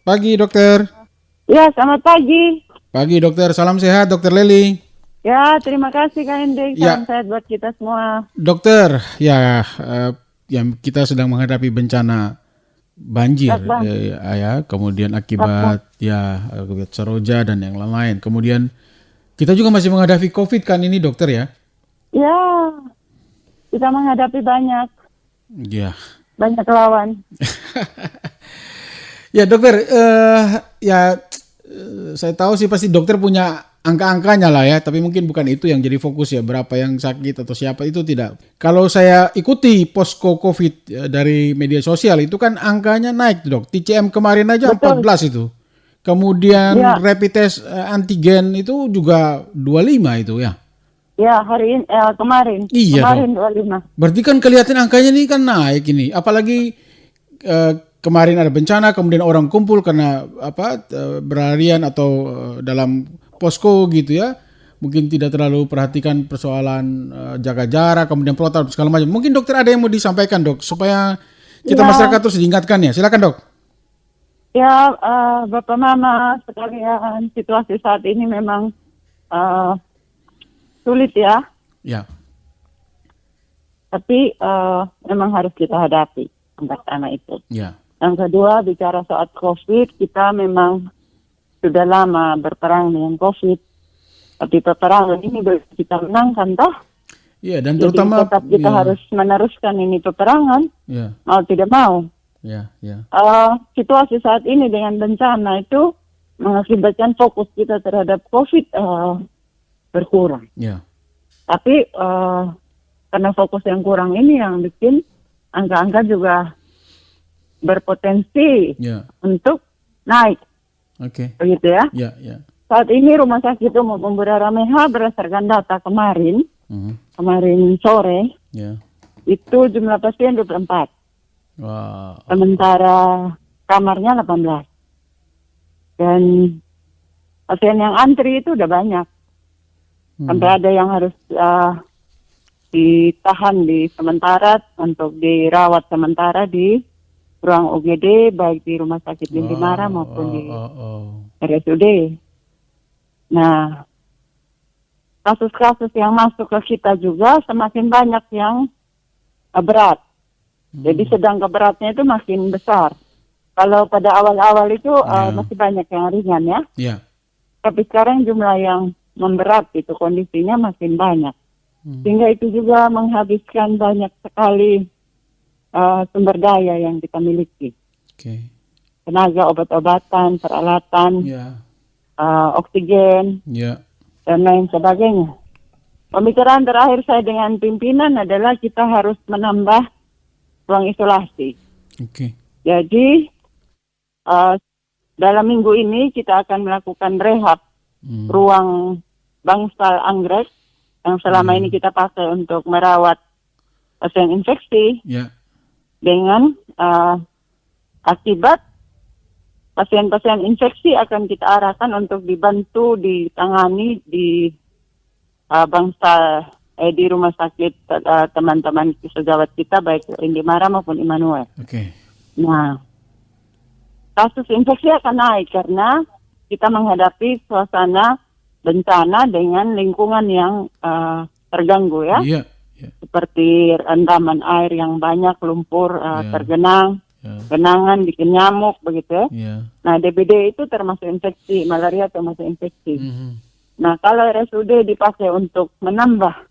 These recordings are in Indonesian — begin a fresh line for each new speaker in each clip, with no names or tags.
Pagi dokter.
Ya, selamat pagi.
Pagi dokter, salam sehat dokter Leli.
Ya, terima kasih Kak Hendrik. Salam
Ya
sehat buat kita semua.
dokter, yang kita sedang menghadapi bencana banjir,
Berat bang.
kemudian
Berat bang.
akibat Seroja dan yang lain-lain. Kemudian kita juga masih menghadapi COVID kan ini dokter ya?
Ya, kita menghadapi banyak
Ya,
lawan.
ya dokter, saya tahu sih pasti dokter punya angka-angkanya lah ya, tapi mungkin bukan itu yang jadi fokus ya, berapa yang sakit atau siapa itu tidak. Kalau saya ikuti posko COVID dari media sosial itu kan angkanya naik dok, TCM kemarin aja
Betul.
14 itu. Kemudian
Ya,
rapid test antigen itu juga 25 itu ya.
ya hari ini, kemarin.
Iya dok,
Kemarin 25.
berarti kan kelihatan angkanya ini kan naik ini, apalagi kemarin ada bencana, kemudian orang kumpul karena berlarian atau dalam posko gitu ya, mungkin tidak terlalu perhatikan persoalan jaga jarak, kemudian protokol segala macam. Mungkin dokter ada yang mau disampaikan dok, supaya kita
Ya,
masyarakat terus diingatkan ya. Silakan dok.
ya Bapak Mama sekalian, situasi saat ini memang eh, sulit ya.
Ya,
Tapi memang harus kita hadapi anak itu.
ya,
Yang kedua, bicara soal COVID, kita memang sudah lama berperang dengan COVID. Tapi peperangan ini belum kita menangkan, toh.
ya, dan
Jadi
terutama
tetap kita
ya,
harus meneruskan ini peperangan,
ya,
mau tidak mau.
ya,
Situasi saat ini dengan bencana itu mengakibatkan fokus kita terhadap COVID berkurang.
ya,
Tapi karena fokus yang kurang ini yang bikin angka-angka juga berpotensi
ya,
untuk naik,
oke,
begitu ya.
ya,
Saat ini rumah sakit umum Umbura Rameha berdasarkan data kemarin sore,
ya,
itu jumlah pasien 24.
wah,
Sementara kamarnya 18. Dan pasien yang antri itu udah banyak. Sampai ada yang harus ditahan di sementara untuk dirawat sementara di ruang UGD, baik di Rumah Sakit Lindimara maupun di RSUD. Nah, kasus-kasus yang masuk ke kita juga semakin banyak yang berat. Jadi sedang keberatnya itu makin besar. Kalau pada awal-awal itu masih banyak yang ringan ya.
ya,
Tapi sekarang jumlah yang memberat itu kondisinya makin banyak. Sehingga itu juga menghabiskan banyak sekali sumber daya yang kita miliki.
oke,
Tenaga, obat-obatan, peralatan,
ya,
oksigen,
ya,
dan lain sebagainya. Pembicaraan terakhir saya dengan pimpinan adalah kita harus menambah ruang isolasi.
oke,
Jadi dalam minggu ini kita akan melakukan rehab ruang bangsal anggrek yang selama ini kita pakai untuk merawat pasien infeksi,
ya,
dengan akibat pasien-pasien infeksi akan kita arahkan untuk dibantu ditangani di bangsal di rumah sakit teman-teman sejawat kita baik Lindimara maupun Immanuel.
oke.
Nah, kasus infeksi akan naik karena kita menghadapi suasana bencana dengan lingkungan yang terganggu ya.
Iya, ya,
Seperti rendaman air yang banyak, lumpur tergenang, genangan bikin nyamuk begitu ya.
ya,
Nah, DBD itu termasuk infeksi, malaria termasuk infeksi. Nah, kalau RSUD dipakai untuk menambah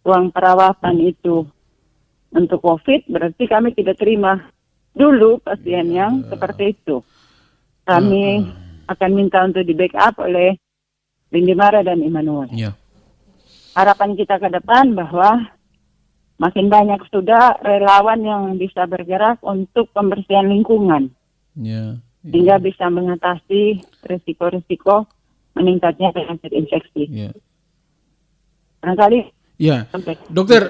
ruang perawatan itu untuk COVID, berarti kami tidak terima dulu pasien yang seperti itu. Kami akan minta untuk di backup oleh Lindimara dan Immanuel.
ya,
Harapan kita ke depan bahwa makin banyak sudah relawan yang bisa bergerak untuk pembersihan lingkungan.
ya,
Sehingga bisa mengatasi risiko-risiko meningkatnya penyakit infeksi.
ya.
Barangkali
Ya, dokter,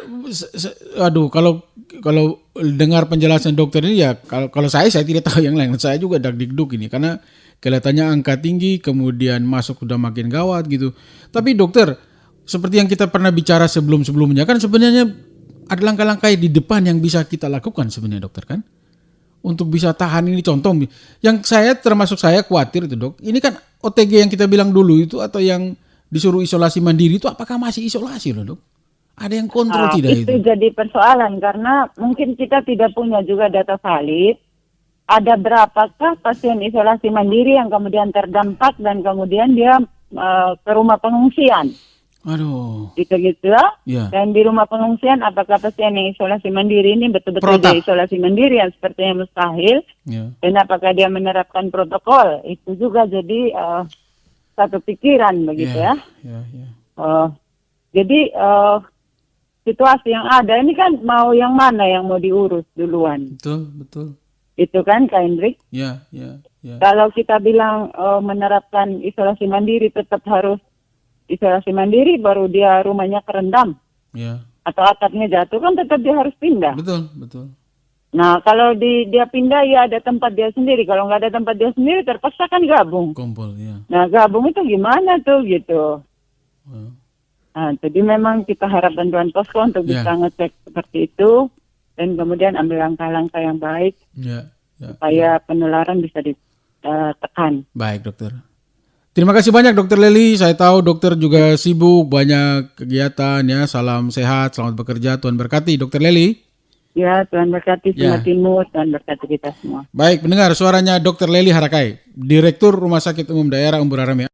kalau dengar penjelasan dokter ini ya, kalau saya tidak tahu yang lain. Saya juga dag-digduk ini karena kelihatannya angka tinggi, kemudian masuk udah makin gawat gitu. Tapi dokter, seperti yang kita pernah bicara sebelum-sebelumnya kan sebenarnya ada langkah-langkah di depan yang bisa kita lakukan sebenarnya dokter kan, untuk bisa tahan ini. Contoh yang termasuk saya khawatir itu, Dok. Ini kan OTG yang kita bilang dulu itu atau yang disuruh isolasi mandiri itu apakah masih isolasi loh, Dok? Ada yang kontrol tidak
itu? Itu jadi persoalan karena mungkin kita tidak punya juga data valid. Ada berapakah pasien isolasi mandiri yang kemudian terdampak dan kemudian dia ke rumah pengungsian?
Aduh.
Gitu-gitu ya. Dan di rumah pengungsian apakah pasien yang isolasi mandiri ini betul-betul dia isolasi mandiri yang sepertinya mustahil? Ya. Dan apakah dia menerapkan protokol? Itu juga jadi satu pikiran begitu ya. Jadi situasi yang ada ini kan mau yang mana yang mau diurus duluan?
Betul.
Itu kan Kak Hendrik?
Ya.
Kalau kita bilang menerapkan isolasi mandiri tetap harus isolasi mandiri baru dia rumahnya kerendam. Ya. Atau atapnya jatuh kan tetap dia harus pindah.
Betul.
Nah kalau dia pindah ya ada tempat dia sendiri. Kalau nggak ada tempat dia sendiri terpaksa kan gabung.
Kumpul ya.
Nah gabung itu gimana tuh gitu. Nah jadi memang kita harap bantuan posko untuk bisa ngecek seperti itu. Dan kemudian ambil langkah-langkah yang baik supaya penularan bisa ditekan.
Baik, Dokter. Terima kasih banyak, Dokter Lely. Saya tahu Dokter juga sibuk, banyak kegiatan ya. Salam sehat, selamat bekerja. Tuhan berkati, Dokter Lely.
Ya, Tuhan berkati semua timur, Tuhan berkati kita semua.
Baik, pendengar suaranya Dokter Lely Harakai, Direktur Rumah Sakit Umum Daerah Umbu Raramia.